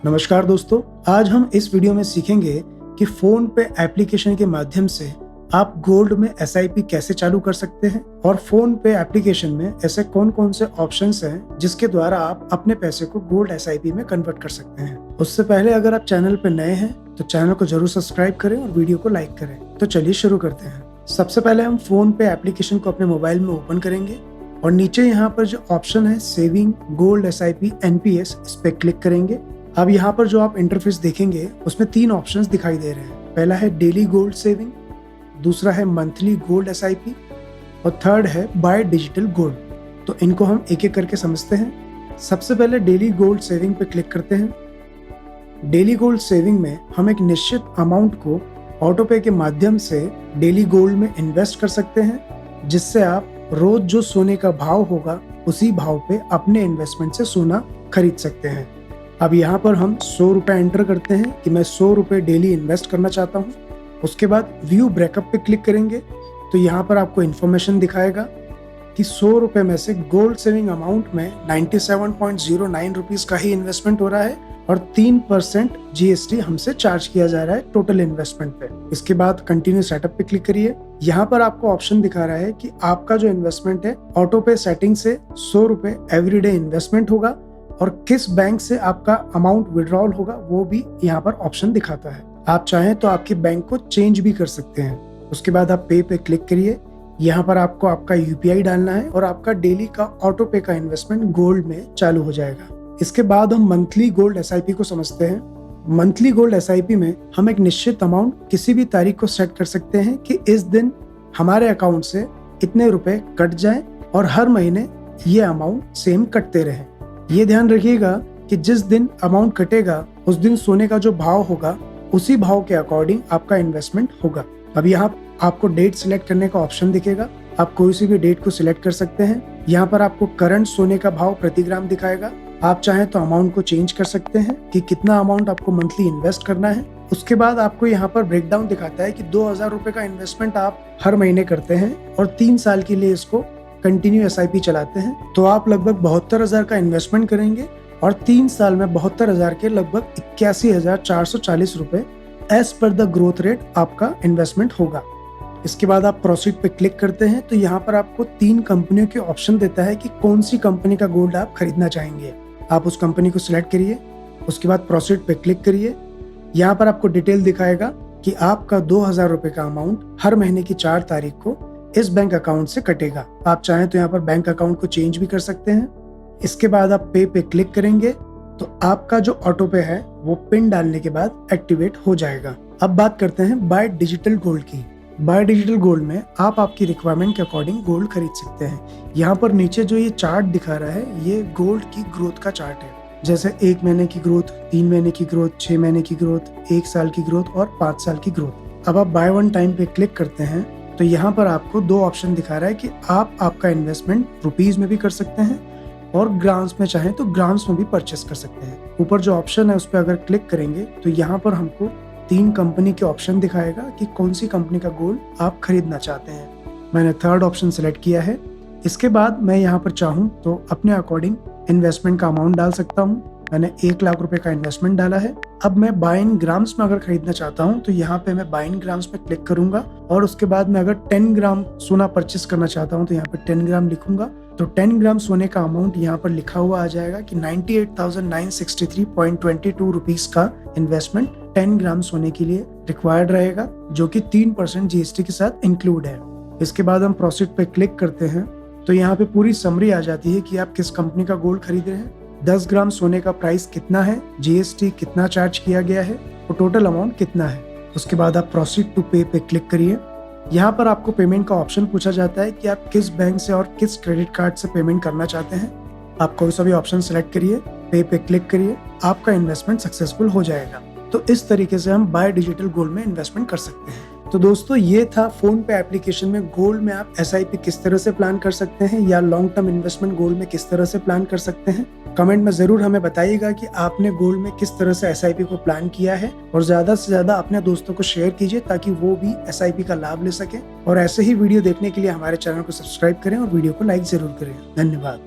नमस्कार दोस्तों, आज हम इस वीडियो में सीखेंगे कि फोन पे एप्लीकेशन के माध्यम से आप गोल्ड में एसआईपी कैसे चालू कर सकते हैं और फोन पे एप्लीकेशन में ऐसे कौन कौन से ऑप्शंस हैं जिसके द्वारा आप अपने पैसे को गोल्ड एसआईपी में कन्वर्ट कर सकते हैं। उससे पहले अगर आप चैनल पे नए हैं तो चैनल को जरूर सब्सक्राइब करें और वीडियो को लाइक करें। तो चलिए शुरू करते हैं। सबसे पहले हम फोन पे एप्लीकेशन को अपने मोबाइल में ओपन करेंगे और नीचे यहाँ पर जो ऑप्शन है सेविंग गोल्ड एसआईपी एनपीएस, इस पे क्लिक करेंगे। अब यहाँ पर जो आप इंटरफेस देखेंगे उसमें 3 ऑप्शंस दिखाई दे रहे हैं। पहला है डेली गोल्ड सेविंग, दूसरा है मंथली गोल्ड एसआईपी और थर्ड है बाय डिजिटल गोल्ड। तो इनको हम एक एक करके समझते हैं। सबसे पहले डेली गोल्ड सेविंग पे क्लिक करते हैं। डेली गोल्ड सेविंग में हम एक निश्चित अमाउंट को ऑटो पे के माध्यम से डेली गोल्ड में इन्वेस्ट कर सकते हैं, जिससे आप रोज जो सोने का भाव होगा उसी भाव पे अपने इन्वेस्टमेंट से सोना खरीद सकते हैं। अब यहाँ पर हम 100 रुपए एंटर करते हैं कि मैं 100 रुपए डेली इन्वेस्ट करना चाहता हूँ। उसके बाद व्यू ब्रेकअप पे क्लिक करेंगे तो यहाँ पर आपको इन्फॉर्मेशन दिखाएगा कि 100 रुपए में से गोल्ड सेविंग अमाउंट में 97.09 रुपीज का ही इन्वेस्टमेंट हो रहा है और 3% जीएसटी हमसे चार्ज किया जा रहा है टोटल इन्वेस्टमेंट पे। इसके बाद कंटिन्यू सेटअप पे क्लिक करिए। यहाँ पर आपको ऑप्शन दिखा रहा है कि आपका जो इन्वेस्टमेंट है ऑटो पे सेटिंग से 100 रुपए एवरीडे इन्वेस्टमेंट होगा और किस बैंक से आपका अमाउंट विड्रॉल होगा वो भी यहाँ पर ऑप्शन दिखाता है। आप चाहें तो आपके बैंक को चेंज भी कर सकते हैं। उसके बाद आप पे क्लिक करिए। यहाँ पर आपको आपका यूपीआई डालना है और आपका डेली का ऑटो पे का इन्वेस्टमेंट गोल्ड में चालू हो जाएगा। इसके बाद हम मंथली गोल्ड एसआईपी को समझते हैं। मंथली गोल्ड एसआईपी में हम एक निश्चित अमाउंट किसी भी तारीख को सेट कर सकते हैं कि इस दिन हमारे अकाउंट से इतने रुपए कट जाएं और हर महीने ये अमाउंट सेम कटते रहे। ये ध्यान रखिएगा कि जिस दिन अमाउंट कटेगा उस दिन सोने का जो भाव होगा उसी भाव के अकॉर्डिंग आपका इन्वेस्टमेंट होगा। अब यहाँ आपको डेट सिलेक्ट करने का ऑप्शन दिखेगा। आप कोई सी भी डेट को सिलेक्ट कर सकते हैं। यहाँ पर आपको करंट सोने का भाव प्रति ग्राम दिखाएगा। आप चाहें तो अमाउंट को चेंज कर सकते हैं कि कितना अमाउंट आपको मंथली इन्वेस्ट करना है। उसके बाद आपको यहाँ पर ब्रेकडाउन दिखाता है कि 2000 रुपए का इन्वेस्टमेंट आप हर महीने करते हैं और 3 साल के लिए इसको कंटिन्यू एसआईपी चलाते हैं तो आप लगभग 72,000 का इन्वेस्टमेंट करेंगे और 3 साल में 72,000 के लगभग 81,440 रुपए as per the growth rate आपका इन्वेस्टमेंट होगा। इसके बाद आप प्रोसीड पे क्लिक करते हैं तो यहाँ पर आपको 3 कंपनियों के ऑप्शन देता है कि कौन सी कंपनी का गोल्ड आप खरीदना चाहेंगे। आप उस कंपनी को सिलेक्ट करिए। उसके बाद प्रोसीड पे क्लिक करिए। यहाँ पर आपको डिटेल दिखाएगा कि आपका 2,000 रुपए का अमाउंट हर महीने की 4 तारीख को इस बैंक अकाउंट से कटेगा। आप चाहें तो यहाँ पर बैंक अकाउंट को चेंज भी कर सकते हैं। इसके बाद आप पे क्लिक करेंगे तो आपका जो ऑटो पे है वो पिन डालने के बाद एक्टिवेट हो जाएगा। अब बात करते हैं बाय डिजिटल गोल्ड की। बाय डिजिटल गोल्ड में आप आपकी रिक्वायरमेंट के अकॉर्डिंग गोल्ड खरीद सकते हैं। यहाँ पर नीचे जो ये चार्ट दिखा रहा है ये गोल्ड की ग्रोथ का चार्ट है। जैसे 1 महीने की ग्रोथ, 3 महीने की ग्रोथ, 6 महीने की ग्रोथ, 1 साल की ग्रोथ और 5 साल की ग्रोथ। अब आप बाय वन टाइम पे क्लिक करते हैं तो यहाँ पर आपको 2 ऑप्शन दिखा रहा है कि आप आपका इन्वेस्टमेंट रुपीज में भी कर सकते हैं और ग्राम्स में चाहें तो ग्राम्स में भी परचेस कर सकते हैं। ऊपर जो ऑप्शन है उस पर अगर क्लिक करेंगे तो यहाँ पर हमको 3 कंपनी के ऑप्शन दिखाएगा कि कौन सी कंपनी का गोल्ड आप खरीदना चाहते हैं। मैंने थर्ड ऑप्शन सिलेक्ट किया है। इसके बाद मैं यहाँ पर चाहूँ तो अपने अकॉर्डिंग इन्वेस्टमेंट का अमाउंट डाल सकता हूँ। मैंने 1 लाख रुपए का इन्वेस्टमेंट डाला है। अब मैं बाय इन ग्राम्स में अगर खरीदना चाहता हूँ तो यहाँ पे मैं बाय इन ग्राम्स पे क्लिक करूंगा और उसके बाद मैं अगर 10 ग्राम सोना परचेस करना चाहता हूँ तो यहाँ पे 10 ग्राम लिखूंगा। तो 10 ग्राम सोने का अमाउंट यहाँ पर लिखा हुआ आ जाएगा कि 98,963.22 रुपीज का इन्वेस्टमेंट 10 ग्राम सोने के लिए रिक्वायर्ड रहेगा, जो कि 3% जीएसटी के साथ इंक्लूड है। इसके बाद हम प्रोसीड पे क्लिक करते हैं तो यहाँ पे पूरी समरी आ जाती है कि आप किस कंपनी का गोल्ड खरीद रहे हैं, 10 ग्राम सोने का प्राइस कितना है, जीएसटी कितना चार्ज किया गया है और टोटल अमाउंट कितना है। उसके बाद आप प्रोसीड टू पे क्लिक करिए। यहाँ पर आपको पेमेंट का ऑप्शन पूछा जाता है कि आप किस बैंक से और किस क्रेडिट कार्ड से पेमेंट करना चाहते हैं। आप कोई सा भी ऑप्शन सेलेक्ट करिए, पे क्लिक करिए, आपका इन्वेस्टमेंट सक्सेसफुल हो जाएगा। तो इस तरीके से हम बाय डिजिटल गोल्ड में इन्वेस्टमेंट कर सकते हैं। तो दोस्तों ये था फोन पे एप्लीकेशन में गोल्ड में आप एसआईपी किस तरह से प्लान कर सकते हैं या लॉन्ग टर्म इन्वेस्टमेंट गोल्ड में किस तरह से प्लान कर सकते हैं। कमेंट में जरूर हमें बताइएगा कि आपने गोल्ड में किस तरह से एसआईपी को प्लान किया है और ज्यादा से ज्यादा अपने दोस्तों को शेयर कीजिए ताकि वो भी एसआईपी का लाभ ले सके। और ऐसे ही वीडियो देखने के लिए हमारे चैनल को सब्सक्राइब करें और वीडियो को लाइक जरूर करें। धन्यवाद।